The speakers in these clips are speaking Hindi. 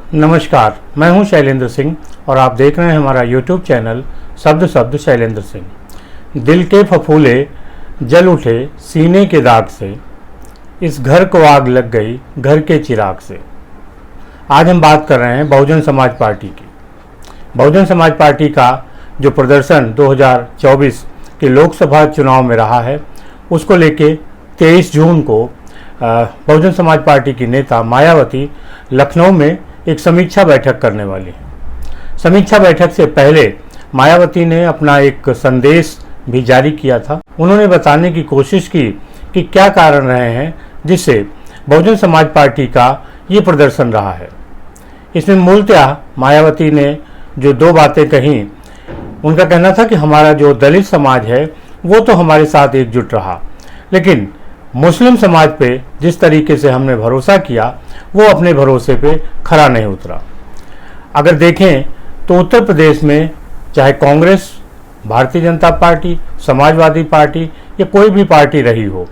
नमस्कार, मैं हूं शैलेंद्र सिंह और आप देख रहे हैं हमारा YouTube चैनल शब्द शब्द शैलेंद्र सिंह। दिल के फफूले जल उठे सीने के दाग से, इस घर को आग लग गई घर के चिराग से। आज हम बात कर रहे हैं बहुजन समाज पार्टी की। बहुजन समाज पार्टी का जो प्रदर्शन 2024 के लोकसभा चुनाव में रहा है, उसको लेके 23 जून को बहुजन समाज पार्टी की नेता मायावती लखनऊ में एक समीक्षा बैठक करने वाली है। समीक्षा बैठक से पहले मायावती ने अपना एक संदेश भी जारी किया था। उन्होंने बताने की कोशिश की कि क्या कारण रहे हैं जिससे बहुजन समाज पार्टी का ये प्रदर्शन रहा है। इसमें मूलतः मायावती ने जो दो बातें कहीं, उनका कहना था कि हमारा जो दलित समाज है वो तो हमारे साथ एकजुट रहा, लेकिन मुस्लिम समाज पे जिस तरीके से हमने भरोसा किया वो अपने भरोसे पे खरा नहीं उतरा। अगर देखें तो उत्तर प्रदेश में चाहे कांग्रेस, भारतीय जनता पार्टी, समाजवादी पार्टी या कोई भी पार्टी रही हो,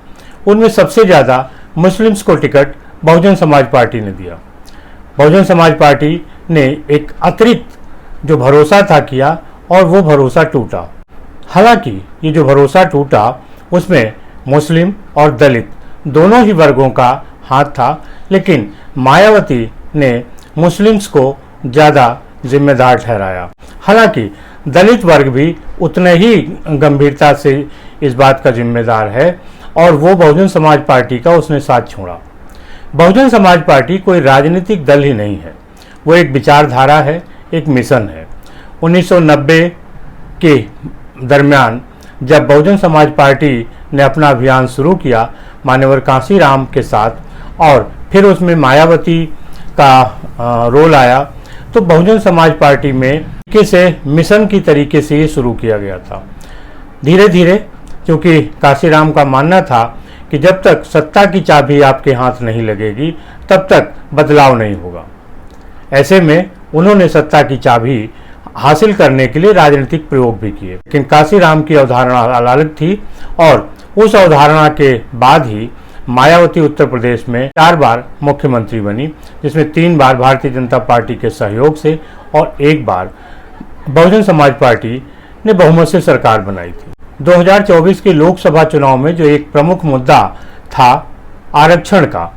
उनमें सबसे ज़्यादा मुस्लिम्स को टिकट बहुजन समाज पार्टी ने दिया। बहुजन समाज पार्टी ने एक अतिरिक्त जो भरोसा था किया और वो भरोसा टूटा। हालांकि ये जो भरोसा टूटा उसमें मुस्लिम और दलित दोनों ही वर्गों का हाथ था, लेकिन मायावती ने मुस्लिम्स को ज़्यादा जिम्मेदार ठहराया। हालांकि दलित वर्ग भी उतने ही गंभीरता से इस बात का जिम्मेदार है और वो बहुजन समाज पार्टी का उसने साथ छोड़ा। बहुजन समाज पार्टी कोई राजनीतिक दल ही नहीं है, वो एक विचारधारा है, एक मिशन है। 1990 के दरमियान जब बहुजन समाज पार्टी ने अपना अभियान शुरू किया मान्यवर कांशीराम के साथ, और फिर उसमें मायावती का रोल आया, तो बहुजन समाज पार्टी में से मिशन की तरीके से ये शुरू किया गया था। धीरे धीरे, क्योंकि कांशीराम का मानना था कि जब तक सत्ता की चाबी आपके हाथ नहीं लगेगी तब तक बदलाव नहीं होगा। ऐसे में उन्होंने सत्ता की चाबी हासिल करने के लिए राजनीतिक प्रयोग भी किए, लेकिन कांशीराम की अवधारणा अलग थी और उस अवधारणा के बाद ही मायावती उत्तर प्रदेश में 4 बार मुख्यमंत्री बनी, जिसमें 3 बार भारतीय जनता पार्टी के सहयोग से और 1 बार बहुजन समाज पार्टी ने बहुमत से सरकार बनाई थी। 2024 के लोकसभा चुनाव में जो एक प्रमुख मुद्दा था आरक्षण का,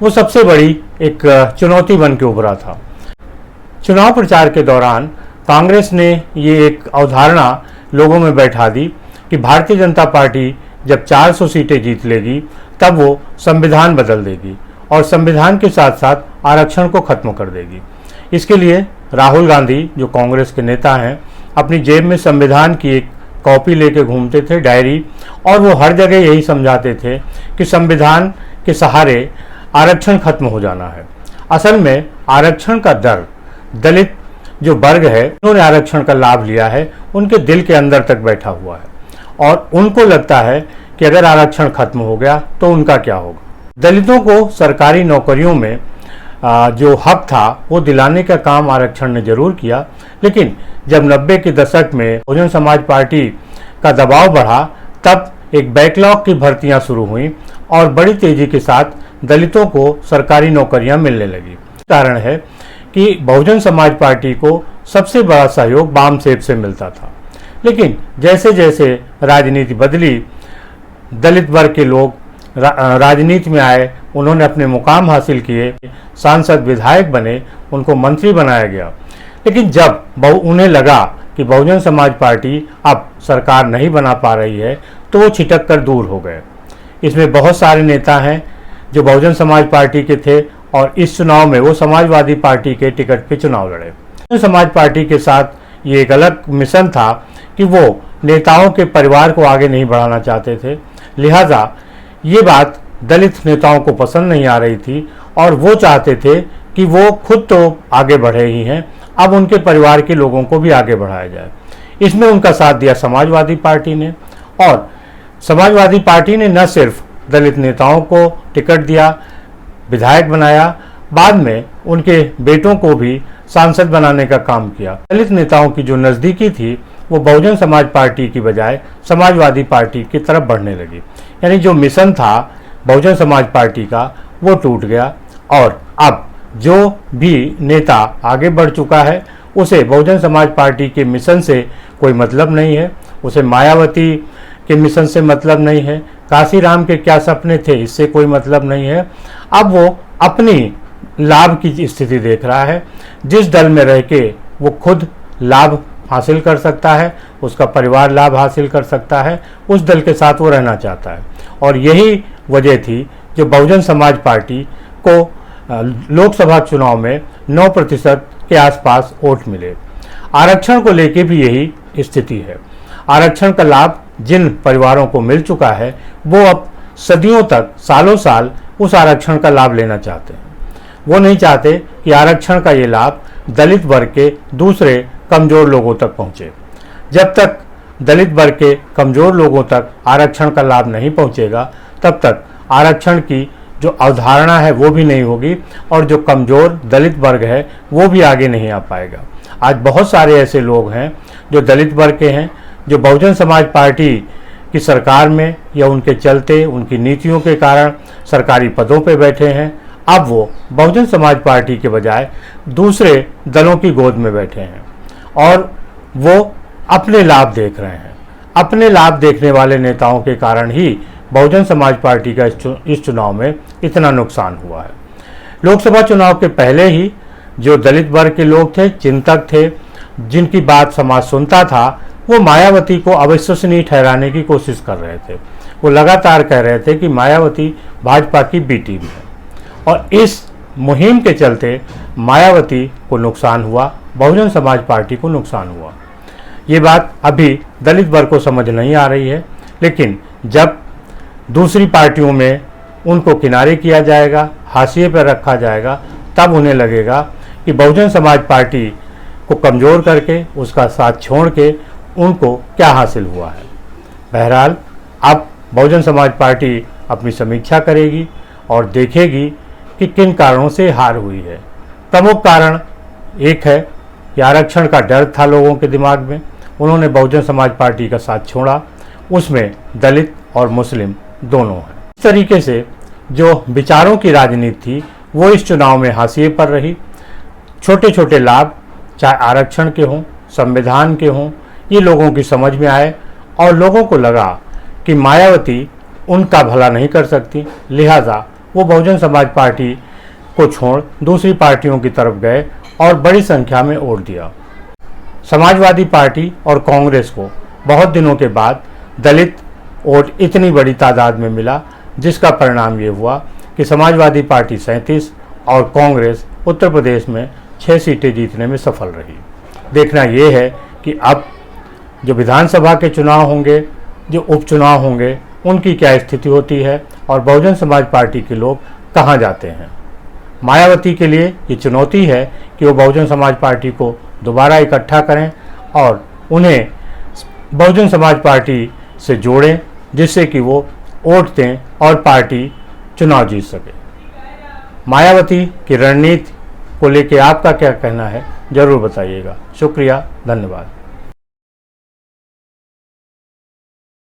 वो सबसे बड़ी एक चुनौती बन के उभरा था। चुनाव प्रचार के दौरान कांग्रेस ने ये एक अवधारणा लोगों में बैठा दी कि भारतीय जनता पार्टी जब 400 सीटें जीत लेगी तब वो संविधान बदल देगी और संविधान के साथ साथ आरक्षण को खत्म कर देगी। इसके लिए राहुल गांधी, जो कांग्रेस के नेता हैं, अपनी जेब में संविधान की एक कॉपी लेके घूमते थे, डायरी, और वो हर जगह यही समझाते थे कि संविधान के सहारे आरक्षण खत्म हो जाना है। असल में आरक्षण का डर दलित जो वर्ग है, उन्होंने आरक्षण का लाभ लिया है, उनके दिल के अंदर तक बैठा हुआ है और उनको लगता है कि अगर आरक्षण खत्म हो गया तो उनका क्या होगा। दलितों को सरकारी नौकरियों में जो हक था वो दिलाने का काम आरक्षण ने जरूर किया, लेकिन जब 90 के दशक में बहुजन समाज पार्टी का दबाव बढ़ा तब एक बैकलॉग की भर्तियां शुरू हुई और बड़ी तेजी के साथ दलितों को सरकारी नौकरियां मिलने लगी। कारण है कि बहुजन समाज पार्टी को सबसे बड़ा सहयोग वामसेब से मिलता था, लेकिन जैसे जैसे राजनीति बदली, दलित वर्ग के लोग राजनीति में आए, उन्होंने अपने मुकाम हासिल किए, सांसद विधायक बने, उनको मंत्री बनाया गया। लेकिन जब उन्हें लगा कि बहुजन समाज पार्टी अब सरकार नहीं बना पा रही है तो वो छिटक कर दूर हो गए। इसमें बहुत सारे नेता हैं जो बहुजन समाज पार्टी के थे और इस चुनाव में वो समाजवादी पार्टी के टिकट पे चुनाव लड़े। बहुजन समाज पार्टी के साथ ये एक अलग मिशन था कि वो नेताओं के परिवार को आगे नहीं बढ़ाना चाहते थे, लिहाजा ये बात दलित नेताओं को पसंद नहीं आ रही थी और वो चाहते थे कि वो खुद तो आगे बढ़े ही हैं, अब उनके परिवार के लोगों को भी आगे बढ़ाया जाए। इसमें उनका साथ दिया समाजवादी पार्टी ने, और समाजवादी पार्टी ने न सिर्फ दलित नेताओं को टिकट दिया, विधायक बनाया, बाद में उनके बेटों को भी सांसद बनाने का काम किया। दलित नेताओं की जो नज़दीकी थी वो बहुजन समाज पार्टी की बजाय समाजवादी पार्टी की तरफ बढ़ने लगी। यानी जो मिशन था बहुजन समाज पार्टी का वो टूट गया और अब जो भी नेता आगे बढ़ चुका है उसे बहुजन समाज पार्टी के मिशन से कोई मतलब नहीं है, उसे मायावती के मिशन से मतलब नहीं है, काशीराम के क्या सपने थे इससे कोई मतलब नहीं है। अब वो अपनी लाभ की स्थिति देख रहा है। जिस दल में रह के वो खुद लाभ हासिल कर सकता है, उसका परिवार लाभ हासिल कर सकता है, उस दल के साथ वो रहना चाहता है। और यही वजह थी जो बहुजन समाज पार्टी को लोकसभा चुनाव में 9% के आसपास वोट मिले। आरक्षण को लेके भी यही स्थिति है। आरक्षण का लाभ जिन परिवारों को मिल चुका है वो अब सदियों तक, सालों साल उस आरक्षण का लाभ लेना चाहते हैं। वो नहीं चाहते कि आरक्षण का ये लाभ दलित वर्ग के दूसरे कमज़ोर लोगों तक पहुँचे। जब तक दलित वर्ग के कमज़ोर लोगों तक आरक्षण का लाभ नहीं पहुँचेगा तब तक आरक्षण की जो अवधारणा है वो भी नहीं होगी और जो कमज़ोर दलित वर्ग है वो भी आगे नहीं आ पाएगा। आज बहुत सारे ऐसे लोग हैं जो दलित वर्ग के हैं, जो बहुजन समाज पार्टी की सरकार में या उनके चलते, उनकी नीतियों के कारण सरकारी पदों पे बैठे हैं। अब वो बहुजन समाज पार्टी के बजाय दूसरे दलों की गोद में बैठे हैं और वो अपने लाभ देख रहे हैं। अपने लाभ देखने वाले नेताओं के कारण ही बहुजन समाज पार्टी का इस चुनाव में इतना नुकसान हुआ है। लोकसभा चुनाव के पहले ही जो दलित वर्ग के लोग थे, चिंतक थे, जिनकी बात समाज सुनता था, वो मायावती को अविश्वसनीय ठहराने की कोशिश कर रहे थे। वो लगातार कह रहे थे कि मायावती भाजपा की बी टीम है और इस मुहिम के चलते मायावती को नुकसान हुआ, बहुजन समाज पार्टी को नुकसान हुआ। ये बात अभी दलित वर्ग को समझ नहीं आ रही है, लेकिन जब दूसरी पार्टियों में उनको किनारे किया जाएगा, हाशिए पर रखा जाएगा, तब उन्हें लगेगा कि बहुजन समाज पार्टी को कमज़ोर करके, उसका साथ छोड़ के उनको क्या हासिल हुआ है। बहरहाल अब बहुजन समाज पार्टी अपनी समीक्षा करेगी और देखेगी कि किन कारणों से हार हुई है। प्रमुख कारण एक है कि आरक्षण का डर था लोगों के दिमाग में, उन्होंने बहुजन समाज पार्टी का साथ छोड़ा, उसमें दलित और मुस्लिम दोनों हैं। इस तरीके से जो विचारों की राजनीति थी वो इस चुनाव में हाशिए पर रही। छोटे छोटे लाभ, चाहे आरक्षण के हों, संविधान के हों, ये लोगों की समझ में आए और लोगों को लगा कि मायावती उनका भला नहीं कर सकती, लिहाजा वो बहुजन समाज पार्टी को छोड़ दूसरी पार्टियों की तरफ गए और बड़ी संख्या में वोट दिया। समाजवादी पार्टी और कांग्रेस को बहुत दिनों के बाद दलित वोट इतनी बड़ी तादाद में मिला, जिसका परिणाम ये हुआ कि समाजवादी पार्टी 37 और कांग्रेस उत्तर प्रदेश में 6 सीटें जीतने में सफल रही। देखना ये है कि अब जो विधानसभा के चुनाव होंगे, जो उपचुनाव होंगे, उनकी क्या स्थिति होती है और बहुजन समाज पार्टी के लोग कहाँ जाते हैं। मायावती के लिए ये चुनौती है कि वो बहुजन समाज पार्टी को दोबारा इकट्ठा करें और उन्हें बहुजन समाज पार्टी से जोड़ें, जिससे कि वो वोट दें और पार्टी चुनाव जीत सके। मायावती की रणनीति को लेकर आपका क्या कहना है, ज़रूर बताइएगा। शुक्रिया, धन्यवाद।